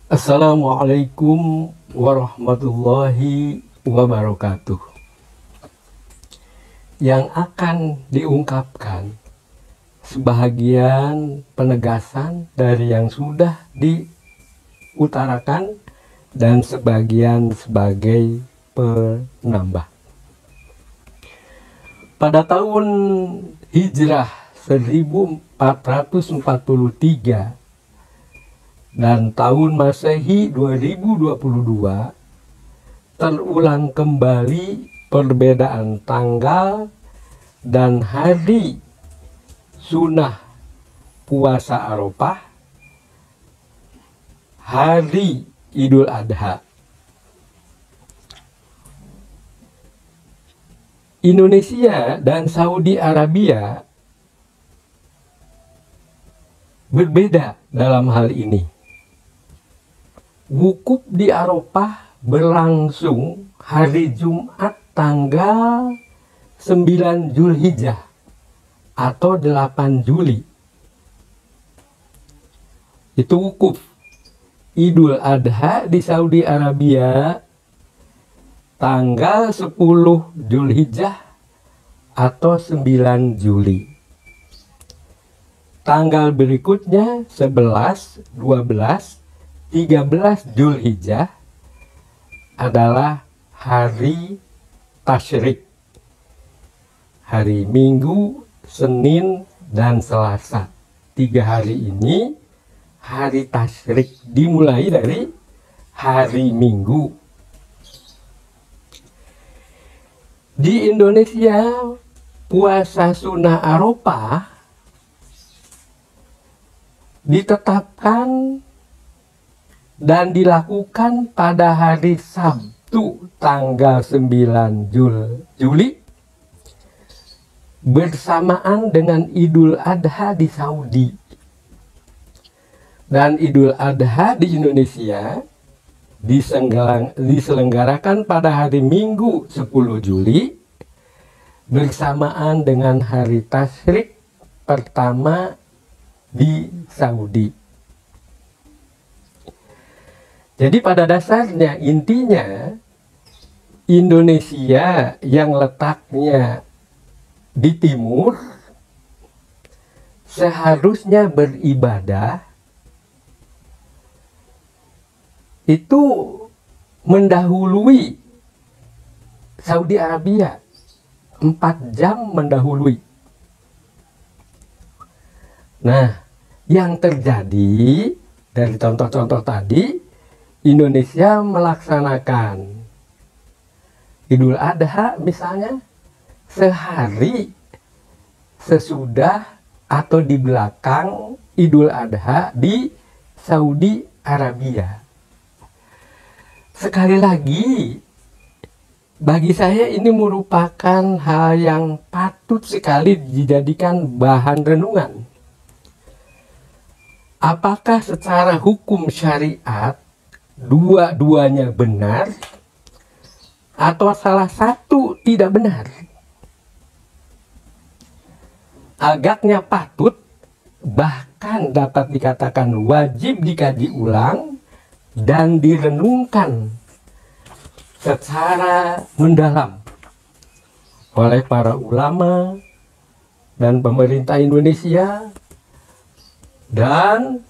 Assalamualaikum warahmatullahi wabarakatuh. Yang akan diungkapkan sebagian penegasan dari yang sudah diutarakan dan sebagian sebagai penambah. Pada tahun Hijrah 1443 dan tahun Masehi 2022 terulang kembali perbedaan tanggal dan hari sunnah puasa Arafah, hari Idul Adha. Indonesia dan Saudi Arabia berbeda dalam hal ini. Wukuf di Arafah berlangsung hari Jumat tanggal 9 Zulhijjah atau 8 Juli. Itu wukuf. Idul Adha di Saudi Arabia tanggal 10 Zulhijjah atau 9 Juli. Tanggal berikutnya 11, 12, 13 Zulhijjah adalah hari Tasyrik, hari Minggu, Senin, dan Selasa. 3 hari ini hari Tasyrik, dimulai dari hari Minggu. Di Indonesia, puasa sunnah Arafah ditetapkan dan dilakukan pada hari Sabtu tanggal 9 Juli bersamaan dengan Idul Adha di Saudi. Dan Idul Adha di Indonesia diselenggarakan pada hari Minggu 10 Juli bersamaan dengan hari Tasyrik pertama di Saudi. Jadi pada dasarnya intinya Indonesia yang letaknya di timur seharusnya beribadah itu mendahului Saudi Arabia, 4 jam mendahului. Nah, yang terjadi dari contoh-contoh tadi, Indonesia melaksanakan Idul Adha misalnya sehari sesudah atau di belakang Idul Adha di Saudi Arabia. Sekali lagi, bagi saya ini merupakan hal yang patut sekali dijadikan bahan renungan. Apakah secara hukum syariat dua-duanya benar atau salah satu tidak benar? Agaknya patut, bahkan dapat dikatakan wajib dikaji ulang dan direnungkan secara mendalam oleh para ulama dan pemerintah Indonesia dan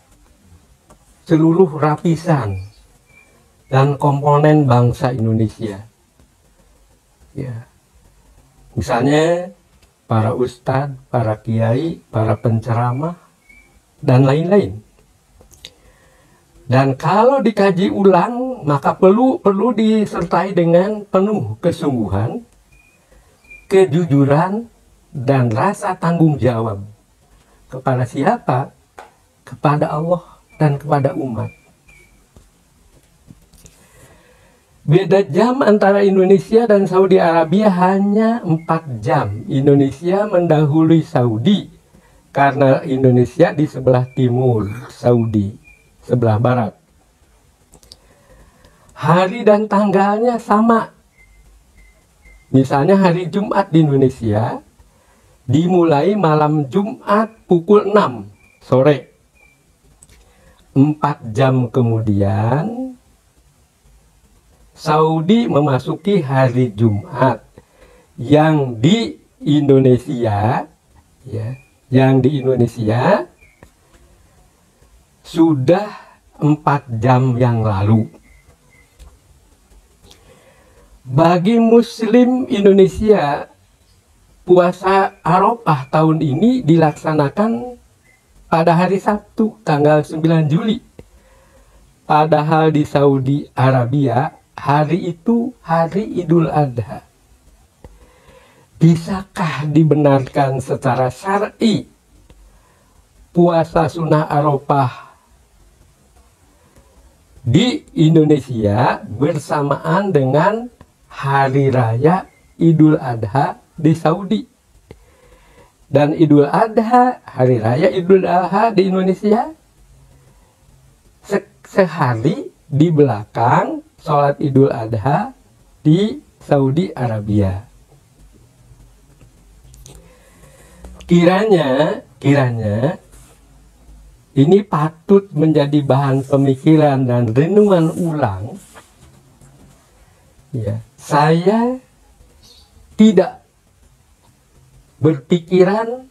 seluruh lapisan dan komponen bangsa Indonesia. Ya. Misalnya para ustadz, para kiai, para penceramah, dan lain-lain. Dan kalau dikaji ulang, maka perlu disertai dengan penuh kesungguhan, kejujuran, dan rasa tanggung jawab. Kepada siapa? Kepada Allah dan kepada umat. Beda jam antara Indonesia dan Saudi Arabia hanya 4 jam. Indonesia mendahului Saudi karena Indonesia di sebelah timur, Saudi sebelah barat. Hari dan tanggalnya sama. Misalnya hari Jumat di Indonesia dimulai malam Jumat pukul 6 sore. 4 jam kemudian Saudi memasuki hari Jumat, yang di Indonesia ya, yang di Indonesia sudah 4 jam yang lalu. Bagi Muslim Indonesia, puasa Arafah tahun ini dilaksanakan pada hari Sabtu tanggal 9 Juli. Padahal di Saudi Arabia hari itu hari Idul Adha. Bisakah dibenarkan secara syar'i puasa sunnah Arafah di Indonesia bersamaan dengan hari raya Idul Adha di Saudi? Dan Idul Adha, hari raya Idul Adha di Indonesia sehari di belakang sholat Idul Adha di Saudi Arabia. Kiranya ini patut menjadi bahan pemikiran dan renungan ulang. Ya, saya tidak berpikiran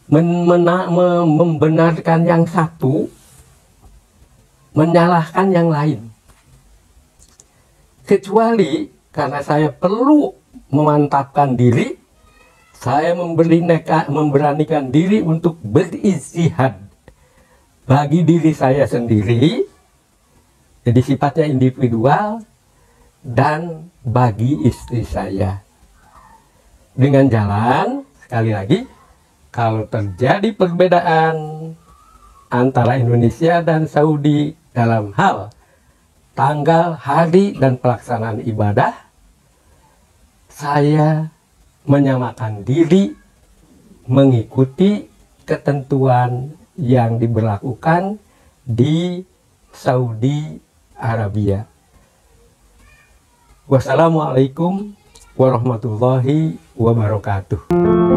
membenarkan yang satu, menyalahkan yang lain. Kecuali karena saya perlu memantapkan diri, saya memberanikan diri untuk berijtihad bagi diri saya sendiri, jadi sifatnya individual, dan bagi istri saya. Dengan jalan, sekali lagi, kalau terjadi perbedaan antara Indonesia dan Saudi dalam hal tanggal, hari, dan pelaksanaan ibadah, saya menyamakan diri mengikuti ketentuan yang diberlakukan di Saudi Arabia. Wassalamualaikum warahmatullahi wabarakatuh.